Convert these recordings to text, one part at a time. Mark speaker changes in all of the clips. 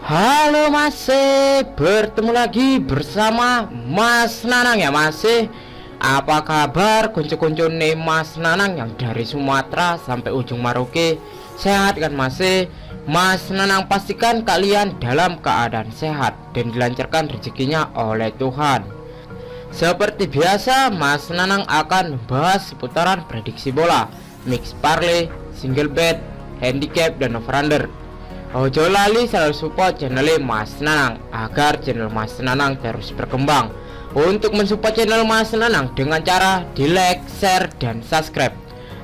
Speaker 1: Halo masih bertemu lagi bersama Mas Nanang ya masih. Apa kabar kuncu-kuncu nih Mas Nanang yang dari Sumatera sampai ujung Maroke? Sehat kan masih? Mas Nanang pastikan kalian dalam keadaan sehat dan dilancarkan rezekinya oleh Tuhan. Seperti biasa Mas Nanang akan membahas seputaran prediksi bola, mix parlay, single bet, handicap dan over-under. Ojo lali selalu support channel Mas Nanang agar channel Mas Nanang terus berkembang. Untuk mensupport channel Mas Nanang dengan cara di like, share, dan subscribe.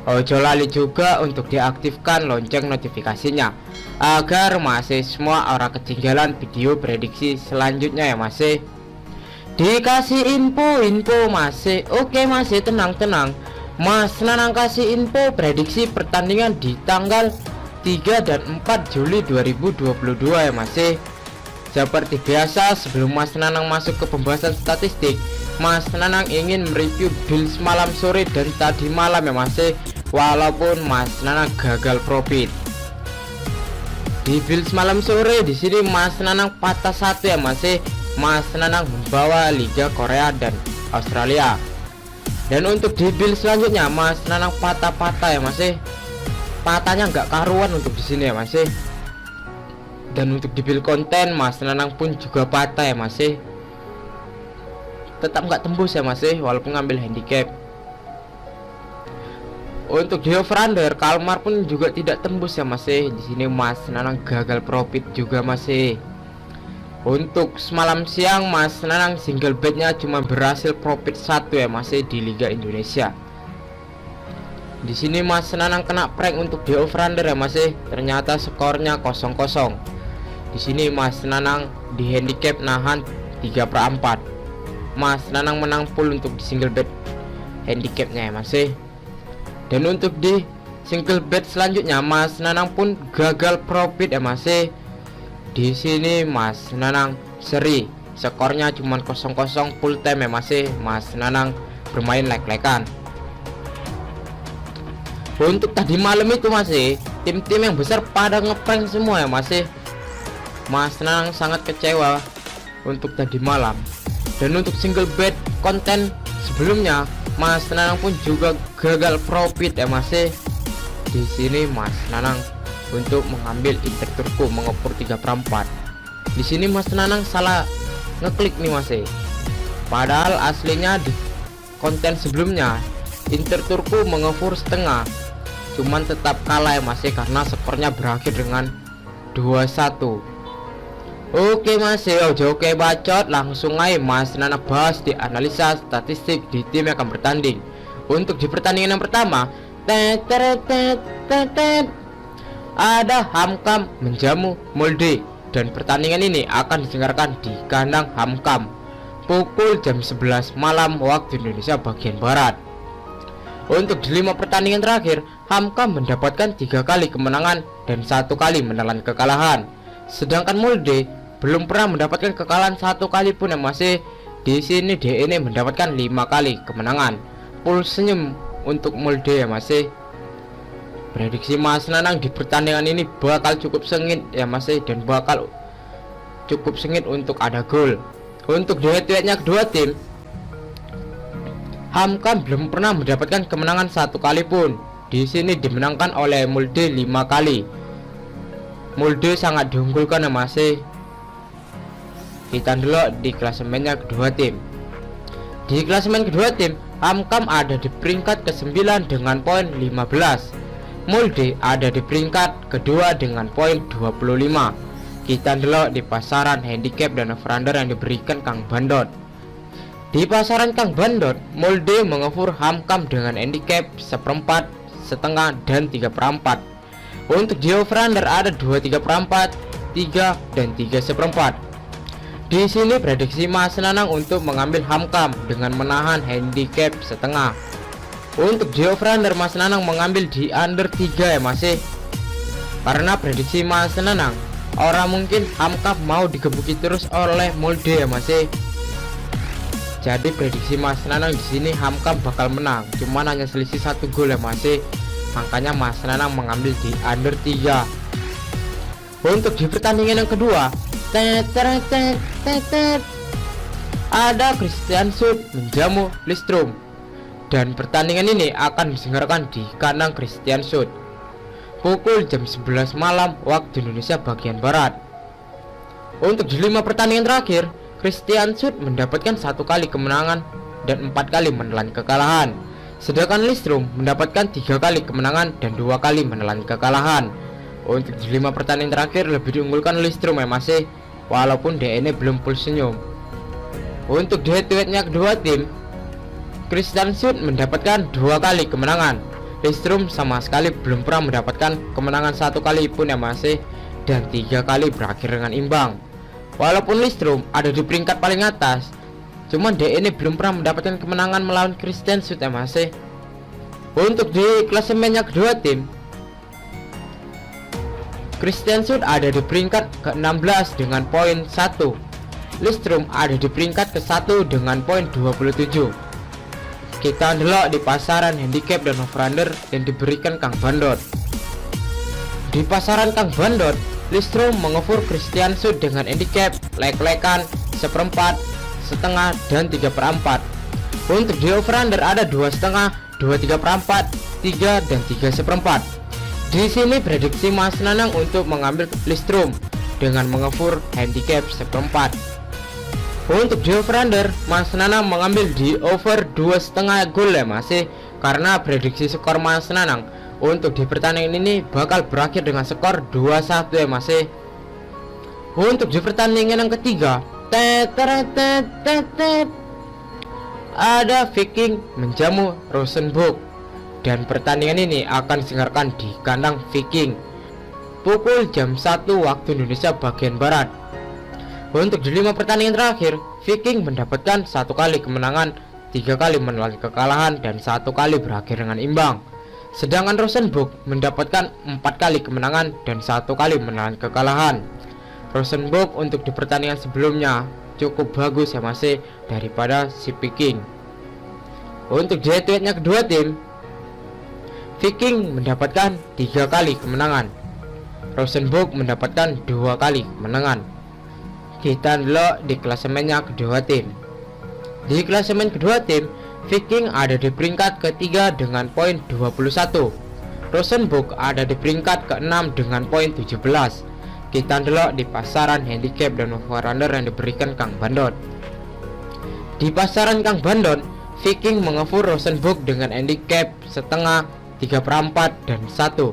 Speaker 1: Ojo lali juga untuk diaktifkan lonceng notifikasinya agar masih semua orang ketinggalan video prediksi selanjutnya ya masih. Dikasih info masih. Oke masih, tenang. Mas Nanang kasih info prediksi pertandingan di tanggal 3 dan 4 Juli 2022 ya masih. Seperti biasa sebelum Mas Nanang masuk ke pembahasan statistik, Mas Nanang ingin mereview Bills malam sore dan tadi malam ya masih. Walaupun Mas Nanang gagal profit di Bills malam sore, di sini Mas Nanang patah satu ya masih. Mas Nanang membawa Liga Korea dan Australia. Dan untuk di Bills selanjutnya Mas Nanang patah-patah ya masih. Patahnya nggak karuan untuk di sini ya masih. Dan untuk di bill konten Mas Nanang pun juga patah ya masih. Tetap nggak tembus ya masih walaupun ngambil handicap. Untuk di over-under Kalmar pun juga tidak tembus ya masih. Di sini Mas Nanang gagal profit juga masih. Untuk semalam siang Mas Nanang single betnya cuma berhasil profit 1 ya masih di Liga Indonesia. Di sini Mas Nanang kena prank untuk di over-under ya masih. Ternyata skornya 0-0. Di sini Mas Nanang di handicap nahan 3/4. Mas Nanang menang full untuk di single bet handicapnya ya masih. Dan untuk di single bet selanjutnya Mas Nanang pun gagal profit ya masih. Di sini Mas Nanang seri, skornya cuma 0-0 full time ya masih. Mas Nanang bermain like-likean. Untuk tadi malam itu masih tim-tim yang besar pada ngeprank semua ya masih. Mas Nanang sangat kecewa untuk tadi malam. Dan untuk single bet konten sebelumnya Mas Nanang pun juga gagal profit ya masih. Di sini Mas Nanang untuk mengambil Inter Turku mengepur 3/4. Di sini Mas Nanang salah ngeklik nih masih. Padahal aslinya di konten sebelumnya Inter Turku mengepur setengah. Cuman tetap kalah ya masih karena skornya berakhir dengan 2-1. Oke masih, oke bacot, langsung aja Mas Nanang bahas di analisa statistik di tim yang akan bertanding. Untuk di pertandingan yang pertama, ada Hamkam menjamu Molde, dan pertandingan ini akan didengarkan di kandang Hamkam pukul jam 11 malam waktu Indonesia bagian barat. Untuk di 5 pertandingan terakhir, Hamkam mendapatkan 3 kali kemenangan dan 1 kali menelan kekalahan. Sedangkan Molde belum pernah mendapatkan kekalahan 1 kali pun yang masih. Di sini DE mendapatkan 5 kali kemenangan. Full senyum untuk Molde ya masih. Prediksi Mas Nanang di pertandingan ini bakal cukup sengit ya masih, dan bakal cukup sengit untuk ada gol. Untuk di head-to-headnya kedua tim, Hamkam belum pernah mendapatkan kemenangan 1 kali pun. Di sini dimenangkan oleh Molde 5 kali. Molde sangat diunggulkan ya masih. Kita dulu di klasemennya kedua tim. Di klasemen kedua tim, Hamkam ada di peringkat ke-9 dengan poin 15. Molde ada di peringkat kedua dengan poin 25. Kita dulu di pasaran handicap dan over-under yang diberikan Kang Bandot. Di pasaran Kang Bandot, Molde mengepur Hamkam dengan handicap 1/4, setengah, dan 3/4. Untuk di over-under ada 2/3/4, 3, dan 3/4. Di sini prediksi Mas Nanang untuk mengambil Hamkam dengan menahan handicap setengah. Untuk di over-under Mas Nanang mengambil di under 3 ya masih. Karena prediksi Mas Nanang, orang mungkin Hamkam mau digebuki terus oleh Molde ya masih. Jadi prediksi Mas Nanang di sini Hamkam bakal menang, cuman hanya selisih 1 gol ya masih. Makanya Mas Nanang mengambil di under 3. Untuk di pertandingan yang kedua, tet, tet, tet, tet, tet. Ada Kristiansund menjamu Lillestrøm, dan pertandingan ini akan diselenggarakan di kandang Kristiansund pukul jam 11 malam waktu Indonesia bagian Barat. Untuk di 5 pertandingan terakhir, Kristiansund mendapatkan 1 kali kemenangan dan 4 kali menelan kekalahan, sedangkan Lillestrøm mendapatkan 3 kali kemenangan dan 2 kali menelan kekalahan. Untuk di 5 pertandingan terakhir lebih diunggulkan Lillestrøm masih, walaupun DE belum full senyum. Untuk di head-to-headnya kedua tim, Kristiansund mendapatkan 2 kali kemenangan. Lillestrøm sama sekali belum pernah mendapatkan kemenangan 1 kali pun masih, dan 3 kali berakhir dengan imbang. Walaupun Lillestrøm ada di peringkat paling atas, cuman DE belum pernah mendapatkan kemenangan melawan Kristiansund masih. Untuk di klasemennya kedua tim, Kristiansund ada di peringkat ke-16 dengan poin 1. Lillestrøm ada di peringkat ke-1 dengan poin 27. Kita delok di pasaran handicap dan over-under yang diberikan Kang Bandot. Di pasaran Kang Bandot, Lillestrøm mengoffer Kristiansund dengan handicap lek-lekan, seperempat, setengah, dan 3/4. Untuk di over-under ada 2,5, 2/3, 3, dan 3/4. Di sini prediksi Mas Nanang untuk mengambil Lillestrøm dengan mengoffer handicap seperempat. Untuk di over-under, Mas Nanang mengambil di over 2,5 gol masih, karena prediksi skor Mas Nanang untuk di pertandingan ini bakal berakhir dengan skor 2-1 masih. Untuk di pertandingan yang ketiga, ada Viking menjamu Rosenborg, dan pertandingan ini akan diselenggarakan di kandang Viking pukul jam 1 waktu Indonesia bagian Barat. Untuk di 5 pertandingan terakhir, Viking mendapatkan 1 kali kemenangan, 3 kali menelan kekalahan, dan 1 kali berakhir dengan imbang. Sedangkan Rosenborg mendapatkan 4 kali kemenangan dan 1 kali menelan kekalahan. Rosenborg untuk di pertandingan sebelumnya cukup bagus masih daripada si Viking. Untuk di head-to-headnya kedua tim, Viking mendapatkan 3 kali kemenangan, Rosenborg mendapatkan 2 kali kemenangan. Kita lihat di klasemennya kedua tim. Di klasemen kedua tim, Viking ada di peringkat ketiga dengan poin 21. Rosenborg ada di peringkat ke-6 dengan poin 17. Kita lihat di pasaran handicap dan over-under yang diberikan Kang Bandot. Di pasaran Kang Bandot, Viking mengoffer Rosenborg dengan handicap setengah, 3/4, dan 1.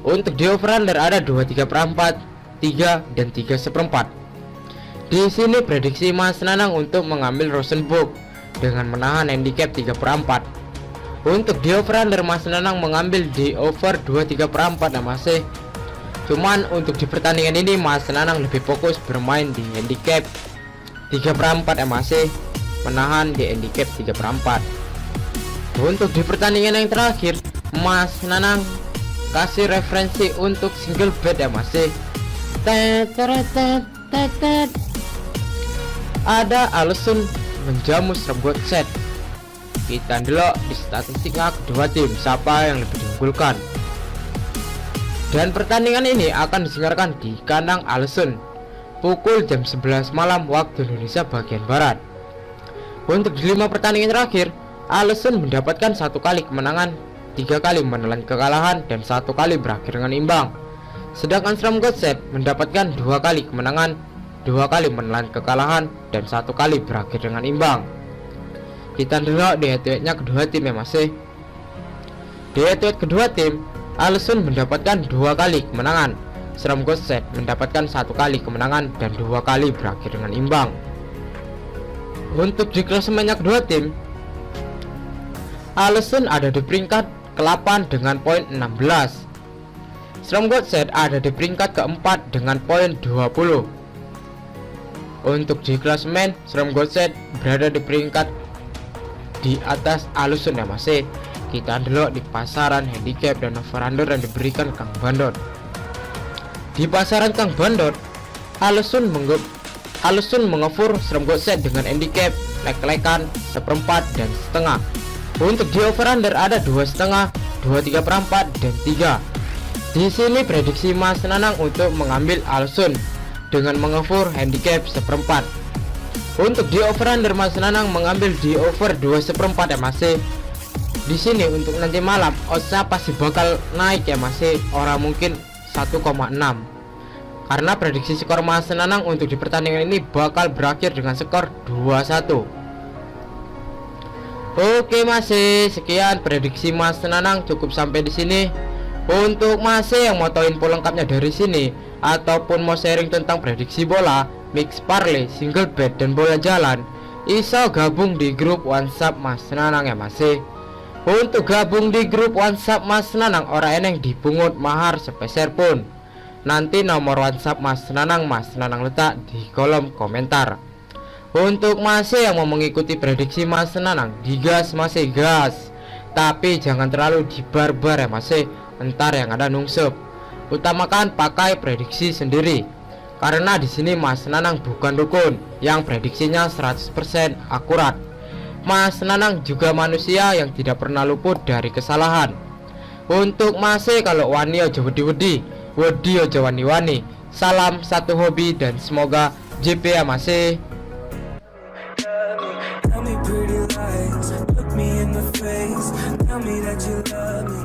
Speaker 1: Untuk di over-under ada 2/3, 3, dan 3/4. Di sini prediksi Mas Nanang untuk mengambil Rosenborg dengan menahan handicap 3/4. Untuk di over-under, Mas Nanang mengambil di over 2/3 masih. Cuman untuk di pertandingan ini Mas Nanang lebih fokus bermain di handicap 3/4 masih, menahan di handicap 3/4. Untuk di pertandingan yang terakhir, Mas Nanang kasih referensi untuk single bet masih. Ada Alisson menjamu Strømsgodset. Kita delok di statistiknya kedua tim siapa yang lebih diunggulkan. Dan pertandingan ini akan diselenggarakan di kandang Alisson pukul jam 11 malam waktu Indonesia bagian Barat. Untuk di 5 pertandingan terakhir, Alisson mendapatkan 1 kali kemenangan, 3 kali menelan kekalahan, dan 1 kali berakhir dengan imbang. Sedangkan Strømsgodset mendapatkan 2 kali kemenangan, 2 kali menelan kekalahan, dan 1 kali berakhir dengan imbang. Kita lihat di head-to-headnya kedua tim masih. Di head-to-head kedua tim, Alisson mendapatkan 2 kali kemenangan, Strømsgodset mendapatkan 1 kali kemenangan dan 2 kali berakhir dengan imbang. Untuk di klasemennya kedua tim, Alisson ada di peringkat ke-8 dengan poin 16. Strømsgodset ada di peringkat ke-4 dengan poin 20. Untuk di klasemen, Strømsgodset berada di peringkat di atas Alisson masih. Kita lihat di pasaran handicap dan over-under yang diberikan Kang Bandot. Di pasaran Kang Bandot, Alisson mengoffer Strømsgodset dengan handicap lek-lekan, seperempat, dan setengah. Untuk di over-under ada 2,5, 2/3, dan 3. Di sini prediksi Mas Nanang untuk mengambil Alisson dengan mengover handicap 1/4. Untuk di over under Mas Nanang mengambil di over 2/4 ya Mas. Di sini untuk nanti malam oddsnya pasti bakal naik ya Mas. Orang mungkin 1,6. Karena prediksi skor Mas Nanang untuk di pertandingan ini bakal berakhir dengan skor 2-1. Oke Mas, sekian prediksi Mas Nanang cukup sampai di sini. Untuk Mas yang mau tahu info lengkapnya dari sini ataupun mau sharing tentang prediksi bola, mix parlay, single bet dan bola jalan, iso gabung di grup WhatsApp Mas Nanang ya Mas. Untuk gabung di grup WhatsApp Mas Nanang orang eneng dipungut mahar sepeser pun. Nanti nomor WhatsApp Mas Nanang letak di kolom komentar. Untuk Mas yang mau mengikuti prediksi Mas Nanang, digas Mas, gas. Tapi jangan terlalu dibarbar ya Mas, entar yang ada nungsep. Utamakan pakai prediksi sendiri. Karena di sini Mas Nanang bukan dukun yang prediksinya 100% akurat. Mas Nanang juga manusia yang tidak pernah luput dari kesalahan. Untuk Mas kalau wani ojo wedi-wedi, wedi ojo wani-wani. Salam satu hobi dan semoga JP ya Mas.
Speaker 2: Tell me pretty lies, look me in the face, tell me that you love me.